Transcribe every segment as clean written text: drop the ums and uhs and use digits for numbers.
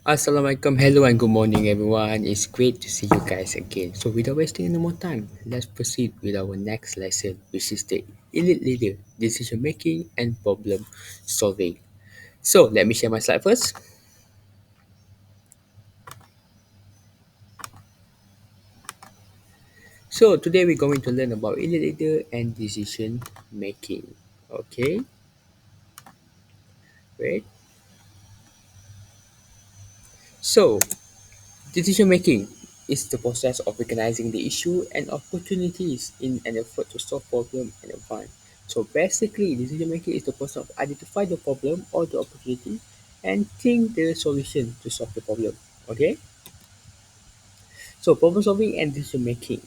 Assalamualaikum, hello and good morning everyone. It's great to see you guys again. So without wasting any more time, let's proceed with our next lesson, which is the elite leader, decision making and problem solving. So let me share my slide first. So today we're going to learn about elite leader and decision making. Okay, great. So decision making is the process of recognizing the issue and opportunities in an effort to solve problem in advance. So basically, decision making is the process of identify the problem or the opportunity and think the solution to solve the problem. Okay, so problem solving and decision making.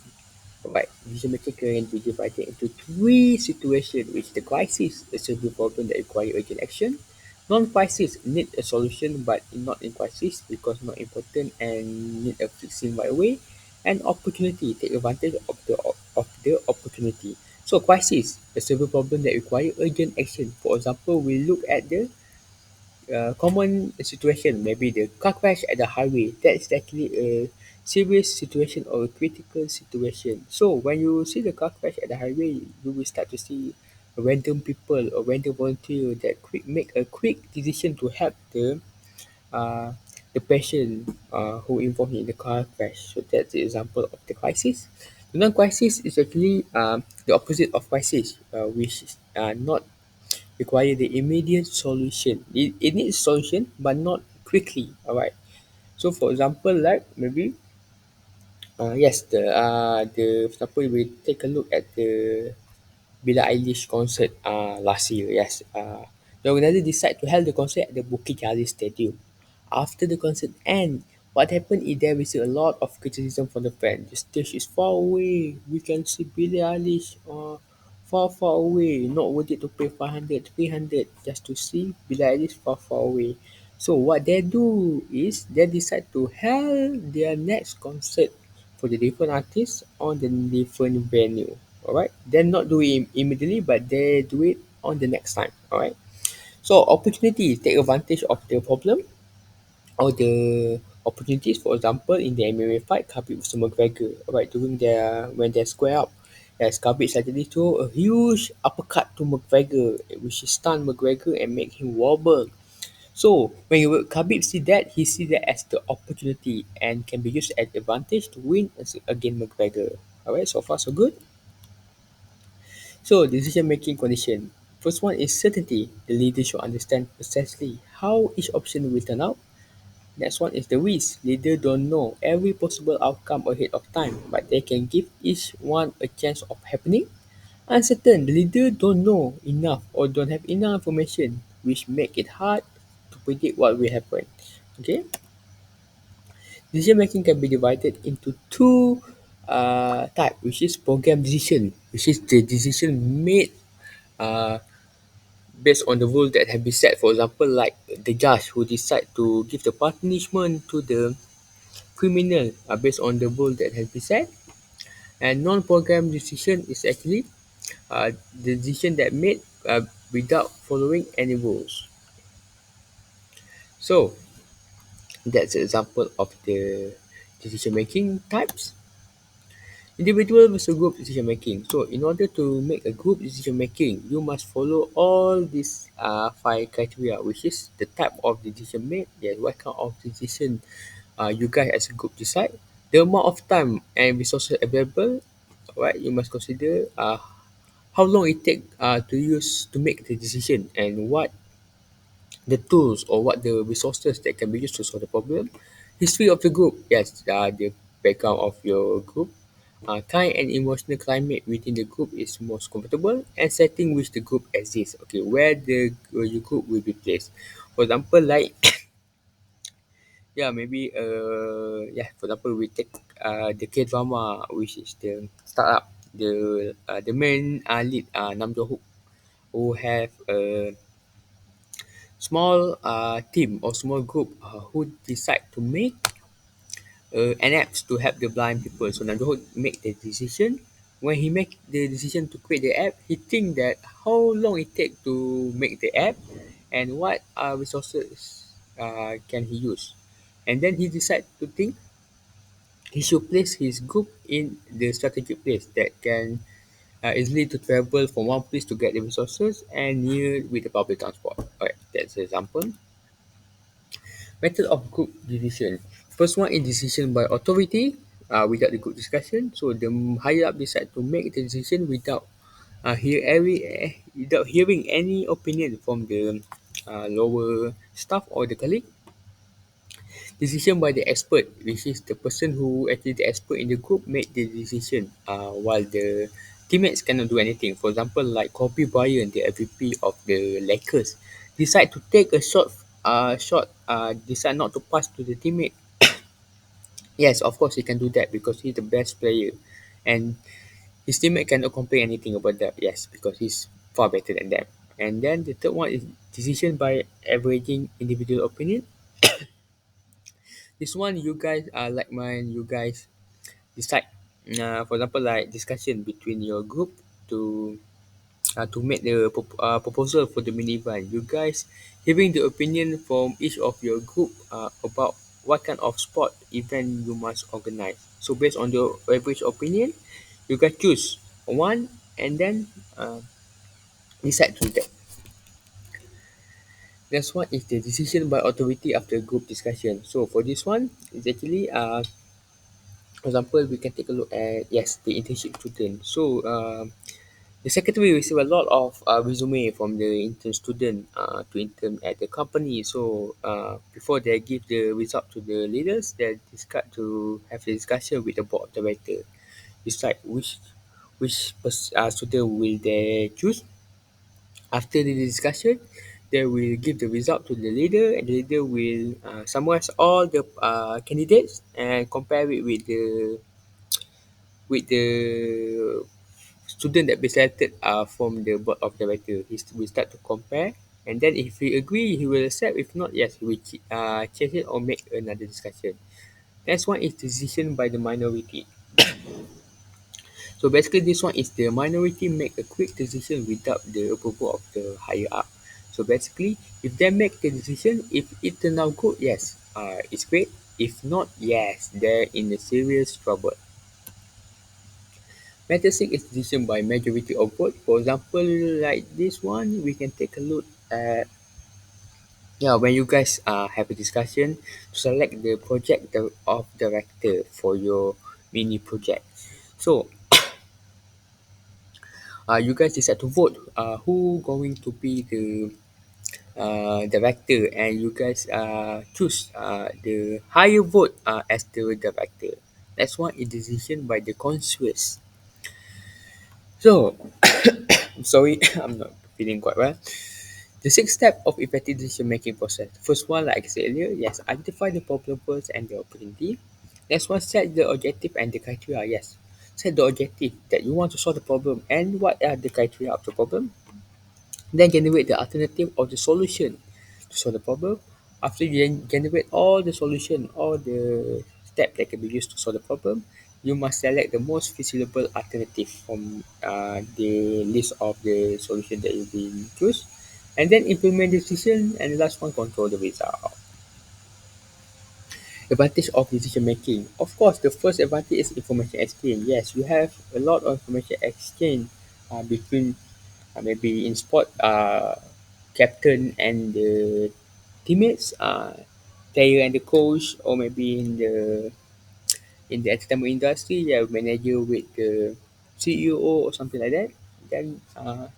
Right, decision making can be divided into three situations, which the crisis is a problem that require urgent action. Non-crisis need a solution but not in crisis because not important and need a fixing right away. And opportunity take advantage of the opportunity. So crisis a severe problem that require urgent action. For example, we look at the common situation, maybe the car crash at the highway. That's actually a serious situation or a critical situation. So when you see the car crash at the highway, you will start to see random people or random volunteer that make a quick decision to help uh, the patient who involved in the car crash. So that's the example of the crisis. The non-crisis is actually the opposite of crisis, which is not require the immediate solution. It needs solution, but not quickly. All right. So, for example, like maybe, yes, the for example, we take a look at the Billie Eilish concert last year. Yes, the organizer decided to hold the concert at the Bukit Jalil Stadium. After the concert end, what happened is there is a lot of criticism from the fans. The stage is far away. We can see Billie Eilish far, far away. Not worth it to pay 500, 300 just to see Billie Eilish far, far away. So what they do is they decide to hold their next concert for the different artists on the different venue. Alright, they not do it immediately, but they do it on the next time. Alright, so opportunity take advantage of the problem or the opportunities. For example, in the MMA fight, Khabib versus McGregor. Alright, during their when they square up, yes, Khabib suddenly throw a huge uppercut to McGregor, which stunned McGregor and make him wobble. So when Khabib see that, he see that as the opportunity and can be used as advantage to win against McGregor. Alright, so far so good. So decision making condition. First one is certainty. The leader should understand precisely how each option will turn out. Next one is the risk. Leader don't know every possible outcome ahead of time, but they can give each one a chance of happening. Uncertain. The leader don't know enough or don't have enough information, which make it hard to predict what will happen. Okay. Decision making can be divided into two type, which is program decision, which is the decision made uh, based on the rule that have been set. For example, like the judge who decide to give the punishment to the criminal based on the rule that has been set. And non-program decision is actually the decision that made without following any rules. So that's an example of the decision making types. Individual versus group decision making. So in order to make a group decision making, you must follow all these five criteria, which is the type of decision made, then what kind of decision you guys as a group decide, the amount of time and resources available. Right, you must consider how long it take to use to make the decision and what the tools or what the resources that can be used to solve the problem. History of the group, yes, the background of your group, kind and emotional climate within the group is most comfortable, and setting which the group exists. Okay, where your group will be placed. For example, like yeah, maybe yeah, for example, we take the K drama, which is the startup, the main lead Nam Jo Hook, who have a small team or small group who decide to make an apps to help the blind people. So Nandoho make the decision. When he make the decision to create the app, he think that how long it take to make the app and what resources can he use. and then he decide to think he should place his group in the strategic place that can easily to travel from one place to get the resources and near with the public transport. Alright, that's an example. Method of group decision. First one is decision by authority without the group discussion. So the higher up decide to make the decision without without hearing any opinion from the lower staff or the colleague. Decision by the expert, which is the person who actually the expert in the group make the decision while the teammates cannot do anything. For example, like Kobe Bryant, the MVP of the Lakers, decide to take a decide not to pass to the teammate. Yes, of course he can do that because he's the best player, and his teammate cannot complain anything about that. Yes, because he's far better than them. And then the third one is decision by averaging individual opinion. This one you guys are like mine. You guys decide. For example, like discussion between your group to make the proposal for the mini van. You guys hearing the opinion from each of your group about what kind of sport event you must organize. So based on your average opinion, you guys choose one and then decide to that. That's one is the decision by authority after group discussion. So for this one, it's actually for example, we can take a look at yes the internship student. So the secretary receive a lot of resume from the intern student to intern at the company. So before they give the result to the leaders, they discuss to have a discussion with the board of director. Decide which student will they choose. After the discussion, they will give the result to the leader, and the leader will summarize all the candidates and compare it with the student that be selected from the board of director. He will start to compare, and then if he agree, he will accept. If not, yes, he will change it or make another discussion. Next one is decision by the minority. So basically, this one is the minority make a quick decision without the approval of the higher up. So basically, if they make the decision, if it turn out good, yes, it's great. If not, yes, they're in a serious trouble. Method 6 is decision by majority of vote. For example, like this one, we can take a look at when you guys have a discussion to select the of director for your mini project. So you guys decide to vote who going to be the director, and you guys choose the higher vote as the director. That's one is decision by the consensus. So I'm sorry, I'm not feeling quite well. The sixth step of effective decision making process. First one, like I said earlier, yes, identify the problem first and the opportunity. Next one, set the objective and the criteria. Yes, set the objective that you want to solve the problem and what are the criteria of the problem. Then generate the alternative or the solution to solve the problem. After you generate all the solution, all the steps that can be used to solve the problem, you must select the most feasible alternative from the list of the solution that you will choose, and then implement the decision. And the last one, control the result. Advantage of decision making. Of course, the first advantage is information exchange. Yes, you have a lot of information exchange between maybe in sport captain and the teammates, player and the coach, or maybe in the entertainment industry, yeah, manager with the CEO or something like that. Then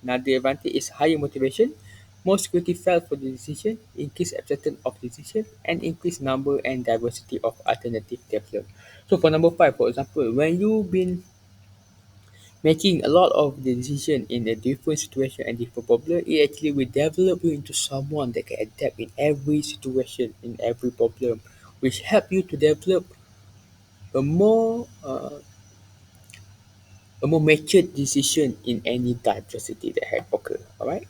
another advantage is higher motivation. More security felt for the decision, increase acceptance of decision, and increase number and diversity of alternative development. So for number five, for example, when you've been making a lot of the decision in a different situation and different problem, it actually will develop you into someone that can adapt in every situation, in every problem, which help you to develop a more uh, a more matured decision in any diversity that have occurred. All right.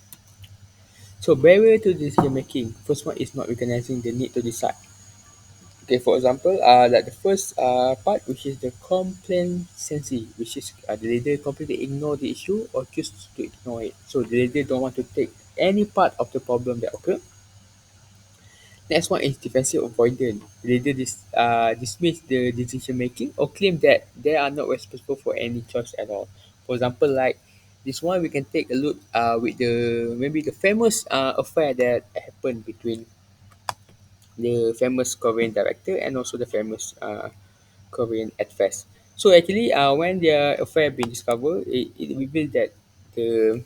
So barrier to decision making. First one is not recognizing the need to decide. Okay, for example, like the first part, which is the complacency, which is the leader completely ignore the issue or choose to ignore it. So the leader don't want to take any part of the problem that occur. Next one is defensive avoidance. Leader dismiss the decision making or claim that they are not responsible for any choice at all. For example, like this one, we can take a look with the maybe the famous affair that happened between the famous Korean director and also the famous Korean actress. So actually, when their affair been discovered, it revealed that the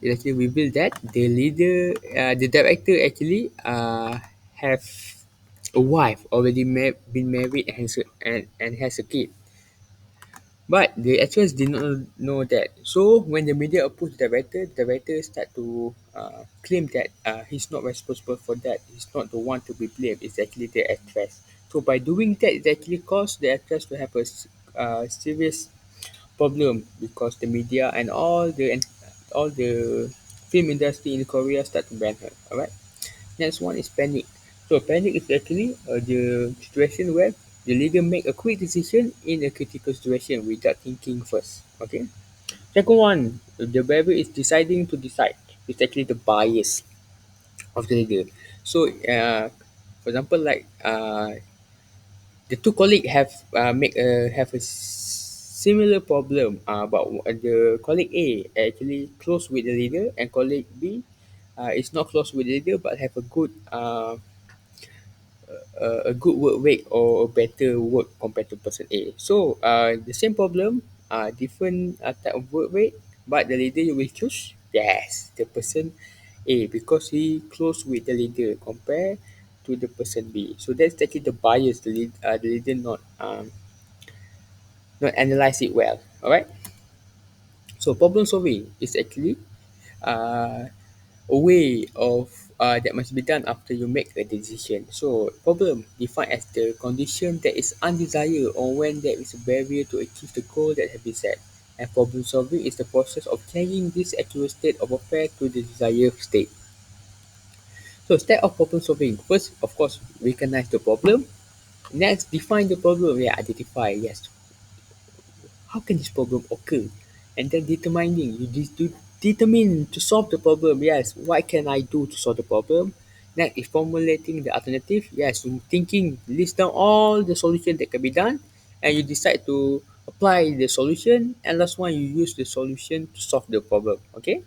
it actually revealed that the director actually have a wife already been married and has a kid. But the actress did not know that. So when the media approached the director start to claim that he's not responsible for that. He's not the one to be blamed. It's actually the actress. So by doing that, it actually caused the actress to have a serious problem because the media and all the film industry in Korea start to ban her. All right. Next one is panic. So panic is actually the situation where the leader make a quick decision in a critical situation without thinking first. Okay. Second one, the baby is deciding to decide. It's actually the bias of the leader. So, for example, like the two colleagues have a similar problem, but the colleague A actually close with the leader, and colleague B is not close with the leader but have a good work rate or a better work compared to person A. So the same problem, different type of work rate, but the leader you will choose, yes, the person A because he close with the leader compared to the person B. So that's actually the bias. The leader not analyze it well. All right. So problem solving is actually uh, a way of that must be done after you make a decision. So problem defined as the condition that is undesired or when there is a barrier to achieve the goal that has been set. And problem solving is the process of changing this actual state of affair to the desired state. So step of problem solving. First, of course, recognize the problem. Next, define the problem. Yeah, identify. Yes, how can this problem occur? And then determining, determine to solve the problem. Yes, what can I do to solve the problem? Next is formulating the alternative. Yes, you thinking, list down all the solutions that can be done, and you decide to apply the solution. And last one, you use the solution to solve the problem. Okay.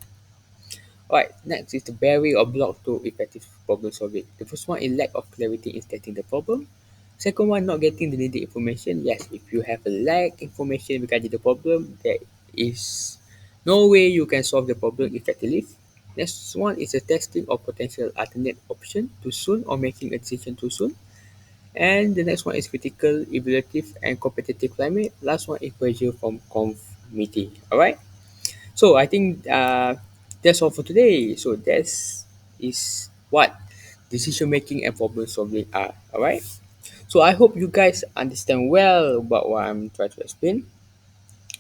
Alright, next is the barrier or block to effective problem solving. The first one is lack of clarity in stating the problem. Second one, not getting the needed information. Yes, if you have a lack information regarding the problem, there is no way you can solve the problem effectively. Next one is the testing of potential alternate option too soon or making a decision too soon. And the next one is critical, evaluative, and competitive climate. Last one is pressure from committee. Alright. So I think that's all for today. So that's is what decision making and problem solving are. All right. So I hope you guys understand well about what I'm trying to explain.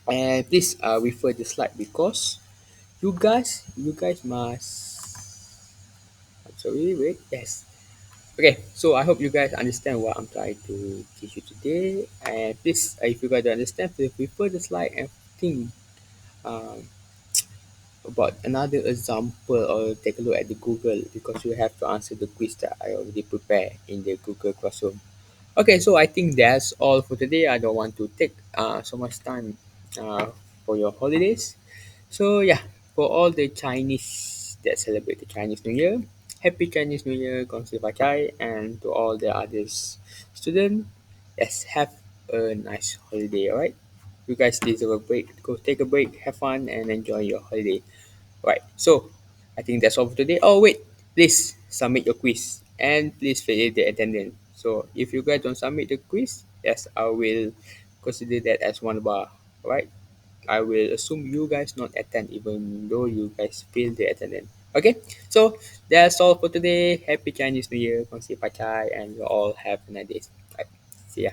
And please refer the slide because you guys must. I'm sorry. Wait. Yes. Okay. So I hope you guys understand what I'm trying to teach you today. And please, if you guys don't understand, please refer the slide and think. Um, about another example or take a look at the Google because you have to answer the quiz that I already prepared in the Google Classroom. Okay, so I think that's all for today. I don't want to take so much time for your holidays. So yeah, for all the Chinese that celebrate the Chinese New Year, Happy Chinese New Year, Gong Xi Fa Cai, and to all the others students, yes, have a nice holiday. All right, you guys deserve a break. Go take a break, have fun, and enjoy your holiday. Right. So I think that's all for today. Oh wait, please submit your quiz and please fill in the attendance. So if you guys don't submit the quiz, yes, I will consider that as one bar. Alright. I will assume you guys not attend even though you guys fill the attendance. Okay. So that's all for today. Happy Chinese New Year, Kong Si Pa Chai, and you all have a nice day. Right. See ya.